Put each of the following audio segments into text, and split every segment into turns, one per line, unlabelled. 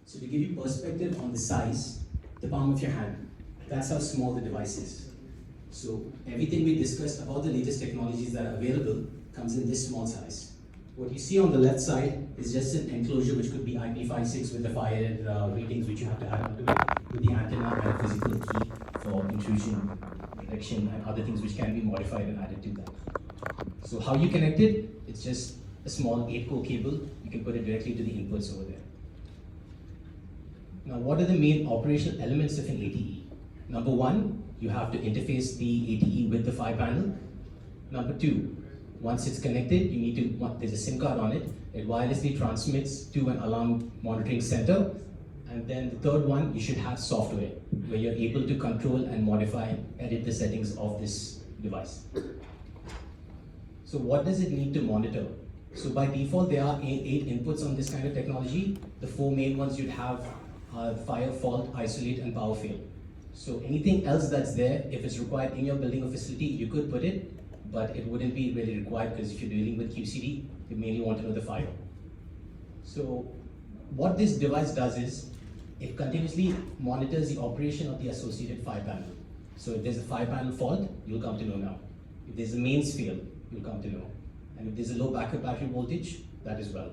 So to give you perspective on the size, the palm of your hand, that's how small the device is. So everything we discussed about the latest technologies that are available comes in this small size. What you see on the left side is just an enclosure which could be IP56 with the fire ratings which you have to add onto it, with the antenna and a physical key for intrusion detection and other things which can be modified and added to that. So how you connect it, it's just a small 8-core cable. You can put it directly to the inputs over there. Now, what are the main operational elements of an ATE? Number one, you have to interface the ATE with the PHY panel. Number two, once it's connected, you need to, there's a SIM card on it. It wirelessly transmits to an alarm monitoring center. And then the third one, you should have software where you're able to control and modify and edit the settings of this device. So what does it need to monitor? So by default, there are 8 inputs on this kind of technology. The 4 main ones you'd have are fire, fault, isolate, and power fail. So anything else that's there, if it's required in your building or facility, you could put it, but it wouldn't be really required because if you're dealing with QCD, you mainly want to know the fire. So what this device does is, it continuously monitors the operation of the associated PHY panel. So if there's a PHY panel fault, you'll come to know now. If there's a mains fail, you'll come to know. And if there's a low backup battery voltage, that as well.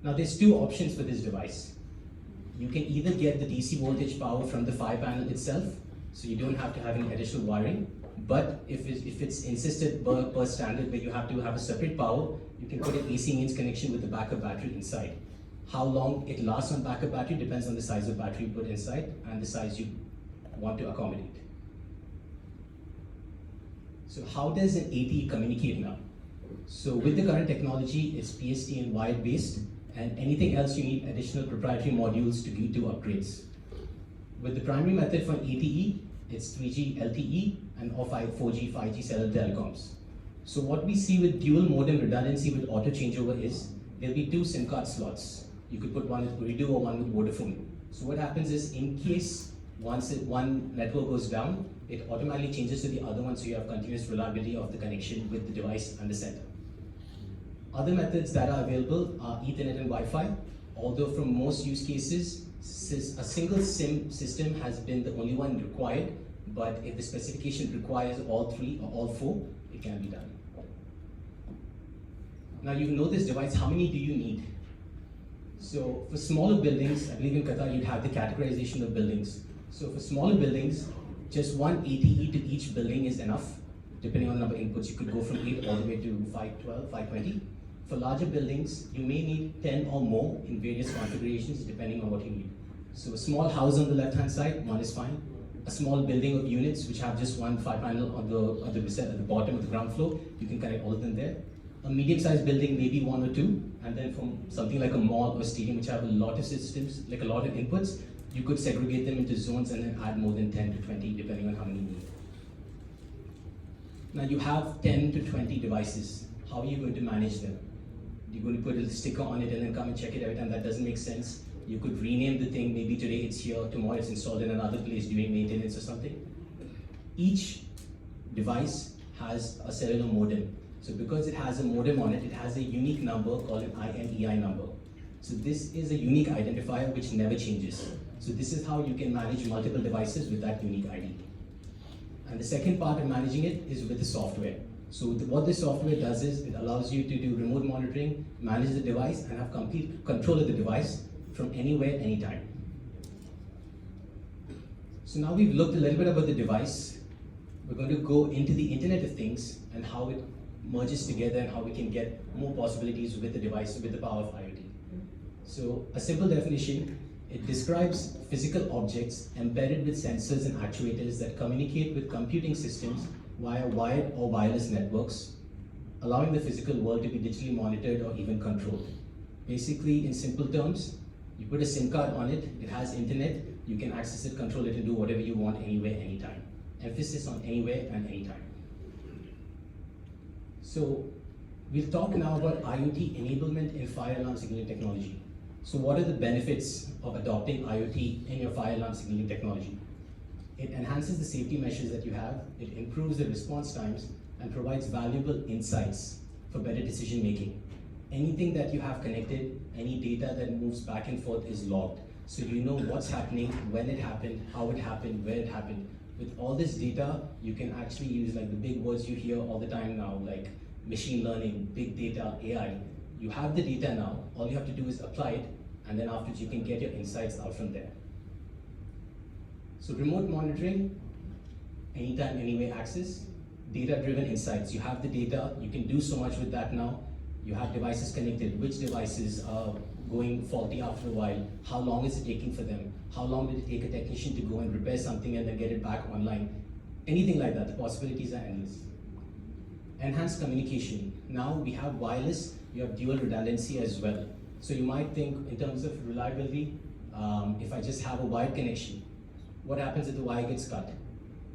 Now there's 2 options for this device. You can either get the DC voltage power from the PHY panel itself, so you don't have to have any additional wiring. But if it's insisted per standard where you have to have a separate power, you can put an AC mains connection with the backup battery inside. How long it lasts on backup battery depends on the size of battery you put inside and the size you want to accommodate. So how does an ATE communicate now? So with the current technology, it's PSTN wired based, and anything else you need additional proprietary modules to do upgrades. With the primary method for an ATE, it's 3G LTE and or 4G, 5G cellular telecoms. So what we see with dual modem redundancy with auto changeover is, there'll be 2 SIM card slots. You could put one with Ooredoo or one with Vodafone. So what happens is, in case one network goes down, it automatically changes to the other one, so you have continuous reliability of the connection with the device and the center. Other methods that are available are Ethernet and Wi-Fi, although from most use cases, a single SIM system has been the only one required, but if the specification requires all 3 or all 4, it can be done. Now you know this device, how many do you need? So for smaller buildings, I believe in Qatar you'd have the categorization of buildings. So for smaller buildings, just one ATE to each building is enough. Depending on the number of inputs, you could go from 8 all the way to 512, 520. For larger buildings, you may need 10 or more in various configurations depending on what you need. So a small house on the left-hand side, 1 is fine. A small building of units which have just one PHY panel on the bottom of the ground floor, you can connect all of them there. A medium-sized building, maybe 1 or 2, and then from something like a mall or stadium which have a lot of systems, like a lot of inputs, you could segregate them into zones and then add more than 10 to 20 depending on how many you need. Now you have 10 to 20 devices. How are you going to manage them? You're going to put a sticker on it and then come and check it every time. That doesn't make sense. You could rename the thing, maybe today it's here, tomorrow it's installed in another place during maintenance or something. Each device has a cellular modem. So because it has a modem on it, it has a unique number called an IMEI number. So this is a unique identifier which never changes. So this is how you can manage multiple devices with that unique ID. And the second part of managing it is with the software. So what the software does is, it allows you to do remote monitoring, manage the device, and have complete control of the device from anywhere, anytime. So now we've looked a little bit about the device. We're going to go into the Internet of Things and how it merges together and how we can get more possibilities with the device, with the power of IoT. So a simple definition, it describes physical objects embedded with sensors and actuators that communicate with computing systems via wired or wireless networks, allowing the physical world to be digitally monitored or even controlled. Basically, in simple terms, you put a SIM card on it, it has internet, you can access it, control it, and do whatever you want anywhere, anytime. Emphasis on anywhere and anytime. So we'll talk now about IoT enablement in fire alarm signaling technology. So what are the benefits of adopting IoT in your fire alarm signaling technology? It enhances the safety measures that you have, it improves the response times, and provides valuable insights for better decision making. Anything that you have connected any data that moves back and forth is logged. So you know what's happening, when it happened, how it happened, where it happened. With all this data, you can actually use like the big words you hear all the time now, like machine learning, big data, AI. You have the data now, all you have to do is apply it, and then afterwards you can get your insights out from there. So remote monitoring, anytime, anywhere access, data-driven insights. You have the data, you can do so much with that now. You have devices connected, which devices are going faulty after a while, how long is it taking for them, how long did it take a technician to go and repair something and then get it back online, anything like that, the possibilities are endless. Enhanced communication. Now we have wireless, you have dual redundancy as well. So you might think in terms of reliability, if I just have a wired connection, what happens if the wire gets cut?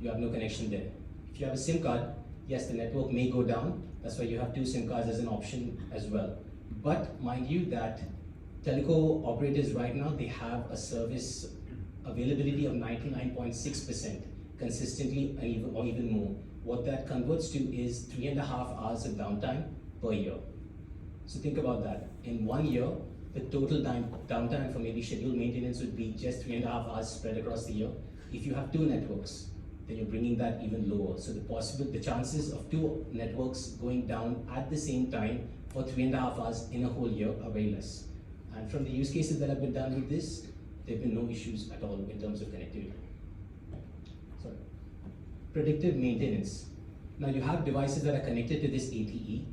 You have no connection there. If you have a SIM card, yes, the network may go down. That's why you have 2 SIM cards as an option as well. But mind you that telco operators right now, they have a service availability of 99.6% consistently or even more. What that converts to is 3.5 hours of downtime per year. So think about that. In 1 year, the total downtime for maybe scheduled maintenance would be just 3.5 hours spread across the year. If you have 2 networks, then you're bringing that even lower. So the chances of 2 networks going down at the same time for 3.5 hours in a whole year are very less. And from the use cases that have been done with this, there have been no issues at all in terms of connectivity. Sorry. Predictive maintenance. Now you have devices that are connected to this ATE,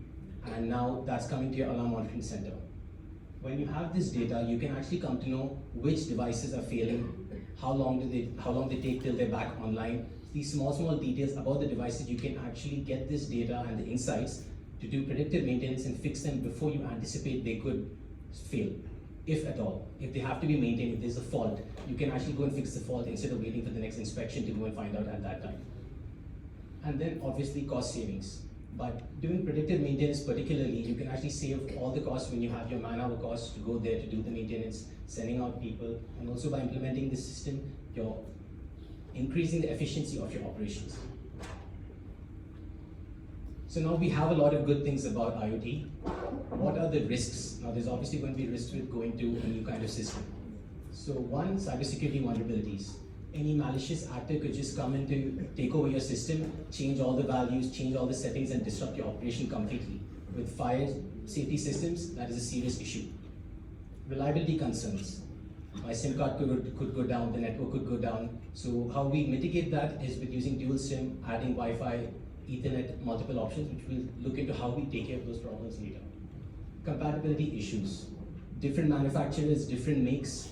and now that's coming to your alarm monitoring center. When you have this data, you can actually come to know which devices are failing, how long they take till they're back online. These small details about the devices, you can actually get this data and the insights to do predictive maintenance and fix them before you anticipate they could fail, if at all. If they have to be maintained, if there's a fault, you can actually go and fix the fault instead of waiting for the next inspection to go and find out at that time. And then obviously cost savings. But doing predictive maintenance particularly, you can actually save all the costs when you have your man-hour costs to go there to do the maintenance, sending out people, and also by implementing the system, you're increasing the efficiency of your operations. So now we have a lot of good things about IoT. What are the risks? Now there's obviously going to be risks with going to a new kind of system. So one, cybersecurity vulnerabilities. Any malicious actor could just come in to take over your system, change all the values, change all the settings, and disrupt your operation completely. With fire safety systems, that is a serious issue. Reliability concerns. My SIM card could go down, the network could go down. So how we mitigate that is with using dual SIM, adding Wi-Fi, Ethernet, multiple options, which we'll look into how we take care of those problems later. Compatibility issues. Different manufacturers, different makes.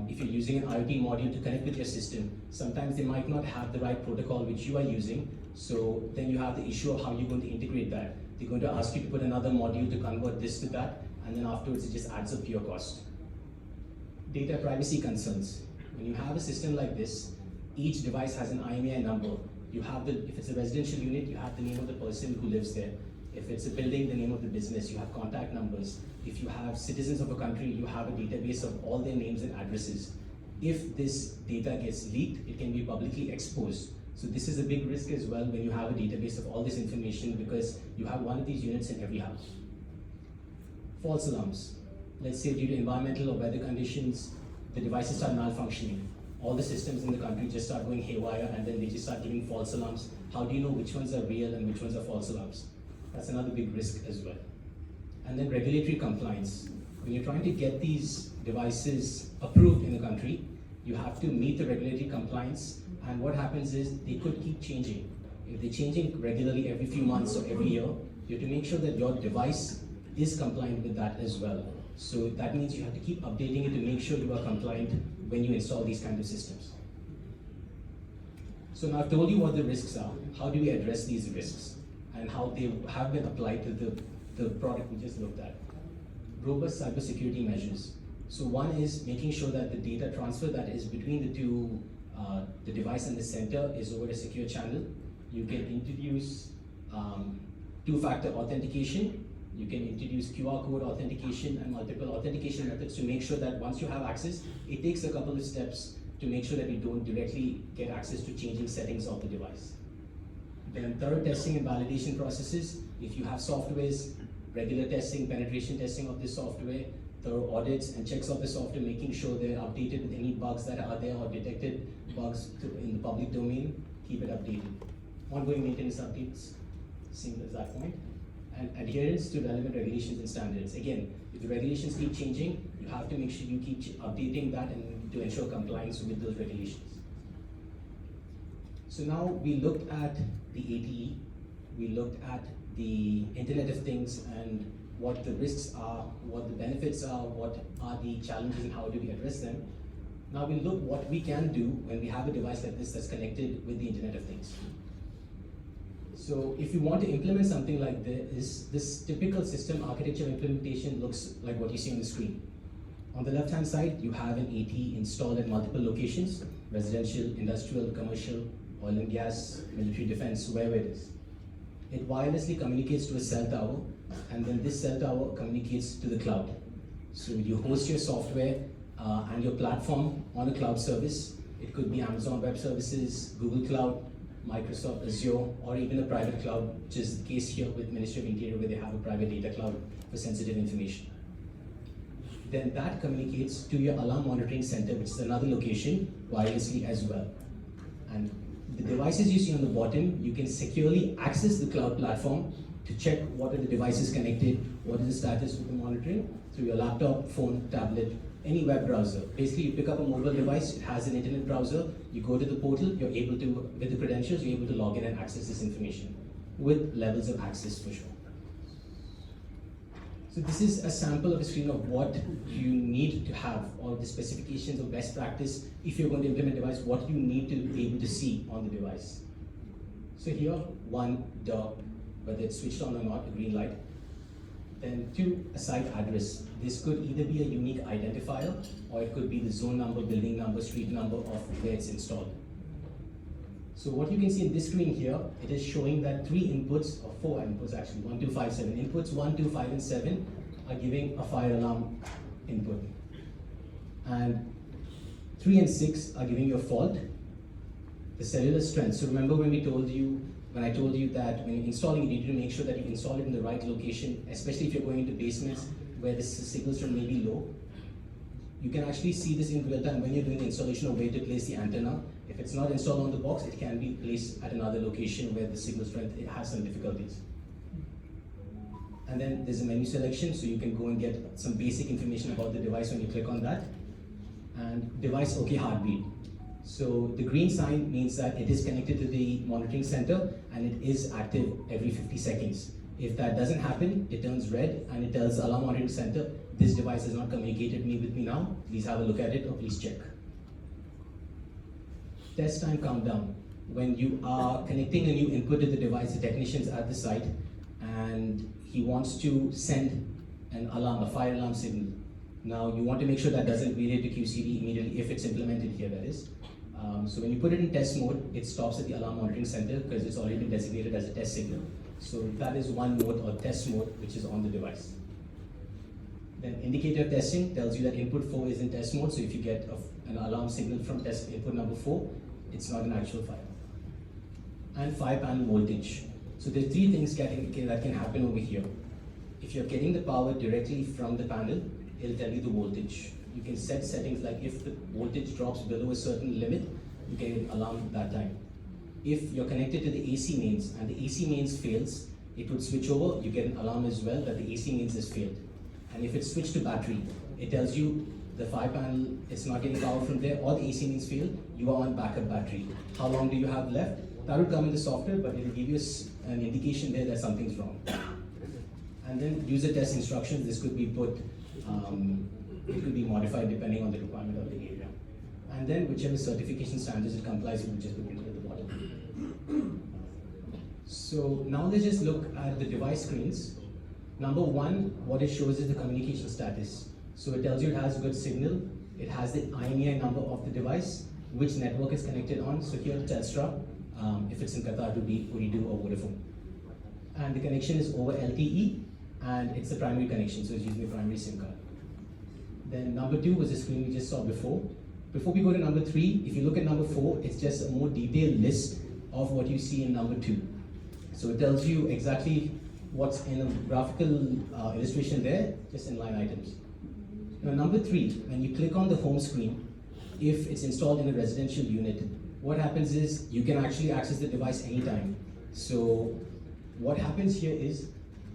If you're using an IoT module to connect with your system, sometimes they might not have the right protocol which you are using, so then you have the issue of how you're going to integrate that. They're going to ask you to put another module to convert this to that, and then afterwards it just adds up to your cost. Data privacy concerns. When you have a system like this, each device has an IMEI number. You have if it's a residential unit, you have the name of the person who lives there. If it's a building, the name of the business, you have contact numbers. If you have citizens of a country, you have a database of all their names and addresses. If this data gets leaked, it can be publicly exposed. So this is a big risk as well when you have a database of all this information, because you have one of these units in every house. False alarms. Let's say due to environmental or weather conditions, the devices start malfunctioning. All the systems in the country just start going haywire, and then they just start giving false alarms. How do you know which ones are real and which ones are false alarms? That's another big risk as well. And then regulatory compliance. When you're trying to get these devices approved in the country, you have to meet the regulatory compliance, and what happens is they could keep changing. If they're changing regularly every few months or every year, you have to make sure that your device is compliant with that as well. So that means you have to keep updating it to make sure you are compliant when you install these kind of systems. So now I've told you what the risks are. How do we address these risks? And how they have been applied to the product we just looked at. Robust cybersecurity measures. So one is making sure that the data transfer that is between the two, the device and the center, is over a secure channel. You can introduce two-factor authentication. You can introduce QR code authentication and multiple authentication methods to make sure that once you have access, it takes a couple of steps to make sure that you don't directly get access to changing settings of the device. Then thorough testing and validation processes. If you have softwares, regular testing, penetration testing of this software, thorough audits and checks of the software, making sure they're updated with any bugs that are there or detected bugs in the public domain, keep it updated. Ongoing maintenance updates, same as that point. And adherence to relevant regulations and standards. Again, if the regulations keep changing, you have to make sure you keep updating that and to ensure compliance with those regulations. So now we looked at the ATE, we looked at the Internet of Things and what the risks are, what the benefits are, what are the challenges and how do we address them. Now we look what we can do when we have a device like this that's connected with the Internet of Things. So if you want to implement something like this typical system architecture implementation looks like what you see on the screen. On the left-hand side, you have an AT installed at multiple locations, residential, industrial, commercial, oil and gas, military defense, wherever it is. It wirelessly communicates to a cell tower, and then this cell tower communicates to the cloud. So you host your software and your platform on a cloud service. It could be Amazon Web Services, Google Cloud, Microsoft Azure, or even a private cloud, which is the case here with Ministry of Interior, where they have a private data cloud for sensitive information. Then that communicates to your alarm monitoring center, which is another location, wirelessly as well. And the devices you see on the bottom, you can securely access the cloud platform to check what are the devices connected, what is the status of the monitoring, through your laptop, phone, tablet, any web browser. Basically, you pick up a mobile device, it has an internet browser, you go to the portal, you're able to, with the credentials, you're able to log in and access this information with levels of access for sure. So this is a sample of a screen of what you need to have, or the specifications of best practice if you're going to implement a device, what you need to be able to see on the device. So here, one, whether it's switched on or not, a green light. Then two, a site address. This could either be a unique identifier, or it could be the zone number, building number, street number of where it's installed. So what you can see in this screen here, it is showing that 3 inputs, or 4 inputs actually, 1, 2, 5, 7 inputs, 1, 2, 5, and 7 are giving a fire alarm input. And 3 and 6 are giving you a fault. The cellular strength. So remember when I told you that when you're installing, you need to make sure that you install it in the right location, especially if you're going into basements where the signal strength may be low. You can actually see this in real time when you're doing the installation of where to place the antenna. If it's not installed on the box, it can be placed at another location where the signal strength has some difficulties. And then there's a menu selection, so you can go and get some basic information about the device when you click on that. And device OK heartbeat. So the green sign means that it is connected to the monitoring center and it is active every 50 seconds. If that doesn't happen, it turns red and it tells the alarm monitoring center, this device has not communicated with me now, please have a look at it or please check. Test time countdown. When you are connecting a new input to the device, the technician's at the site and he wants to send an alarm, a fire alarm signal. Now you want to make sure that doesn't relay to QCD immediately if it's implemented here, that is. So when you put it in test mode, it stops at the alarm monitoring center because it's already been designated as a test signal. So that is one mode or test mode which is on the device. Then indicator testing tells you that input 4 is in test mode, so if you get an alarm signal from test input number 4, it's not an actual fire. And fire panel voltage. So there are 3 things that can happen over here. If you're getting the power directly from the panel, it'll tell you the voltage. You can set settings like if the voltage drops below a certain limit, you get an alarm that time. If you're connected to the AC mains and the AC mains fails, it would switch over, you get an alarm as well that the AC mains has failed. And if it's switched to battery, it tells you the fire panel is not getting power from there or the AC mains failed, you are on backup battery. How long do you have left? That will come in the software, but it will give you an indication there that something's wrong. And then user test instructions, this could be it could be modified depending on the requirement of the area. And then whichever certification standards it complies with, just put it at the bottom. So now let's just look at the device screens. Number 1, what it shows is the communication status. So it tells you it has good signal, it has the IMEI number of the device, which network is connected on. So here Telstra, if it's in Qatar, it would be Ooredoo or Vodafone. And the connection is over LTE, and it's a primary connection, so it's using the primary SIM card. Then number 2 was the screen we just saw before. Before we go to number 3, if you look at number 4, it's just a more detailed list of what you see in number 2. So it tells you exactly what's in a graphical illustration there, just in line items. Now, number 3, when you click on the home screen, if it's installed in a residential unit, what happens is you can actually access the device anytime. So what happens here is,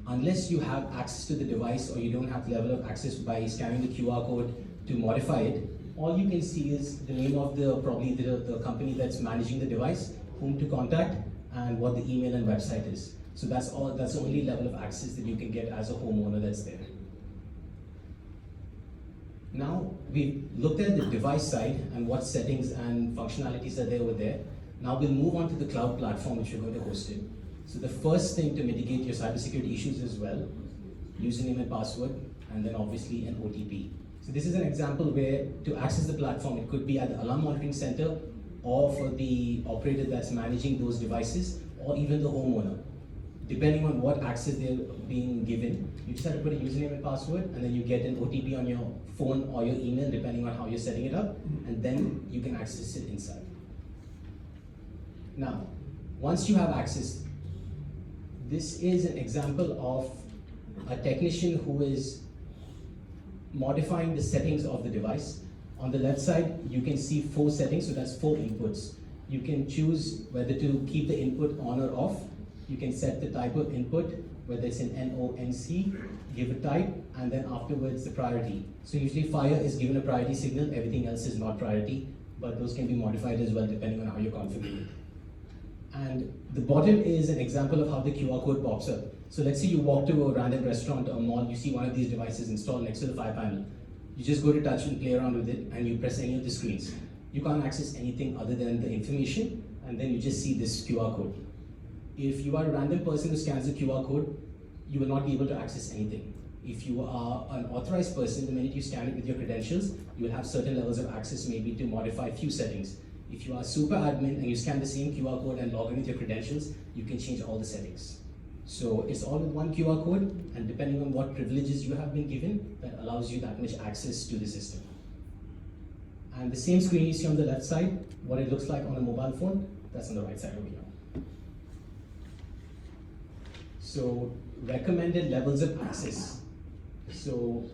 unless you have access to the device or you don't have the level of access by scanning the QR code to modify it, all you can see is the name of probably the company that's managing the device, whom to contact, and what the email and website is. So that's the only level of access that you can get as a homeowner that's there. Now, we've looked at the device side and what settings and functionalities are there over there. Now we'll move on to the cloud platform which we're going to host it. So the first thing to mitigate your cybersecurity issues as well, username and password, and then obviously an OTP. So this is an example where to access the platform, it could be at the alarm monitoring center or for the operator that's managing those devices, or even the homeowner. Depending on what access they're being given, you just have to put a username and password, and then you get an OTP on your phone or your email, depending on how you're setting it up, and then you can access it inside. Now, once you have access, this is an example of a technician who is modifying the settings of the device. On the left side, you can see 4 settings, so that's 4 inputs. You can choose whether to keep the input on or off. You can set the type of input, whether it's an NONC, give a type, and then afterwards the priority. So usually fire is given a priority signal, everything else is not priority, but those can be modified as well depending on how you configure it. And the bottom is an example of how the QR code pops up. So let's say you walk to a random restaurant or mall, you see one of these devices installed next to the fire panel. You just go to touch and play around with it, and you press any of the screens. You can't access anything other than the information, and then you just see this QR code. If you are a random person who scans the QR code, you will not be able to access anything. If you are an authorized person, the minute you scan it with your credentials, you will have certain levels of access, maybe to modify a few settings. If you are a super admin and you scan the same QR code and log in with your credentials, you can change all the settings. So it's all with one QR code, and depending on what privileges you have been given, that allows you that much access to the system. And the same screen you see on the left side, what it looks like on a mobile phone, that's on the right side over here. So recommended levels of access. So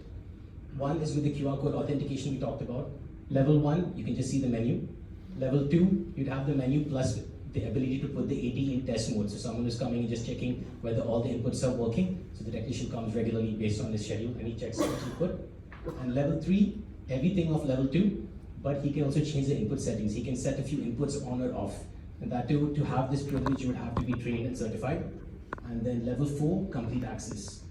one is with the QR code authentication we talked about. Level 1, you can just see the menu. Level 2, you'd have the menu plus the ability to put the AT in test mode. So someone is coming and just checking whether all the inputs are working. So the technician comes regularly based on his schedule and he checks each input. And level 3, everything of level 2, but he can also change the input settings. He can set a few inputs on or off. And that too, to have this privilege, you would have to be trained and certified. And then level 4, complete access.